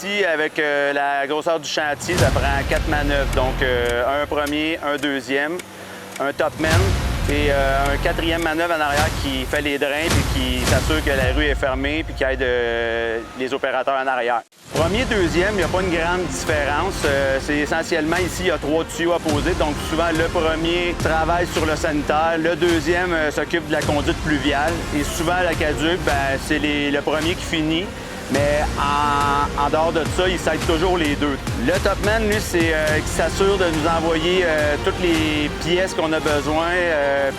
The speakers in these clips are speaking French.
ici, avec la grosseur du chantier, ça prend 4 manœuvres. Donc, un premier, un deuxième, un topman et un quatrième manœuvre en arrière qui fait les drains et qui s'assure que la rue est fermée puis qui aide les opérateurs en arrière. Premier, deuxième, il n'y a pas une grande différence. C'est essentiellement ici, il y a 3 tuyaux à poser. Donc, souvent, le premier travaille sur le sanitaire, le deuxième s'occupe de la conduite pluviale et souvent, l'aqueduc, c'est le premier qui finit. Mais en dehors de ça, il s'aide toujours les deux. Le topman, lui, c'est qui s'assure de nous envoyer toutes les pièces qu'on a besoin,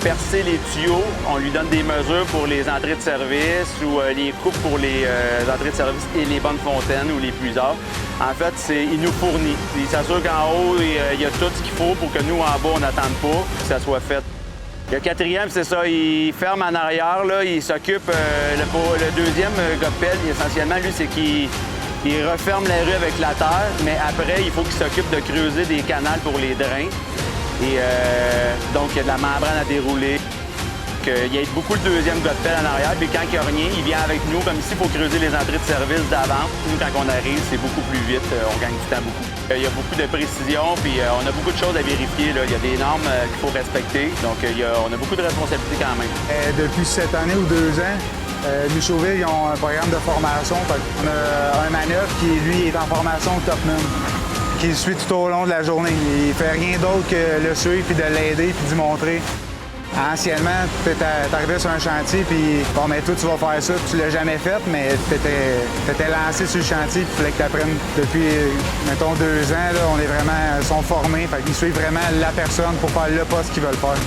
percer les tuyaux. On lui donne des mesures pour les entrées de service ou les coupes pour les entrées de service et les bonnes fontaines ou les puisards. En fait, il nous fournit. Il s'assure qu'en haut, il y a tout ce qu'il faut pour que nous, en bas, on n'attende pas que ça soit fait. Le quatrième, c'est ça, il ferme en arrière, là, il s'occupe, le deuxième gars de pelle, essentiellement, lui, c'est qu'il referme la rue avec la terre, mais après, il faut qu'il s'occupe de creuser des canals pour les drains. Et donc, il y a de la membrane à dérouler. Il aide beaucoup le deuxième gars de pelle en arrière, puis quand il n'y a rien, il vient avec nous, comme ici, il faut creuser les entrées de service d'avant. Nous, quand on arrive, c'est beaucoup plus vite, on gagne du temps beaucoup. Il y a beaucoup de précision, puis on a beaucoup de choses à vérifier, là. Il y a des normes qu'il faut respecter, donc on a beaucoup de responsabilités quand même. Depuis cette année ou 2 ans, Michauville, ils ont un programme de formation. On a un manœuvre qui, lui, est en formation au topman, qui le suit tout au long de la journée. Il fait rien d'autre que le suivre, puis de l'aider, puis d'y montrer. Anciennement, tu arrivais sur un chantier, puis bon, mais toi, tu vas faire ça, tu l'as jamais fait, mais tu étais lancé sur le chantier, puis il fallait que tu apprennes depuis, mettons, 2 ans, là, ils sont formés, fait qu'ils suivent vraiment la personne pour faire le poste qu'ils veulent faire.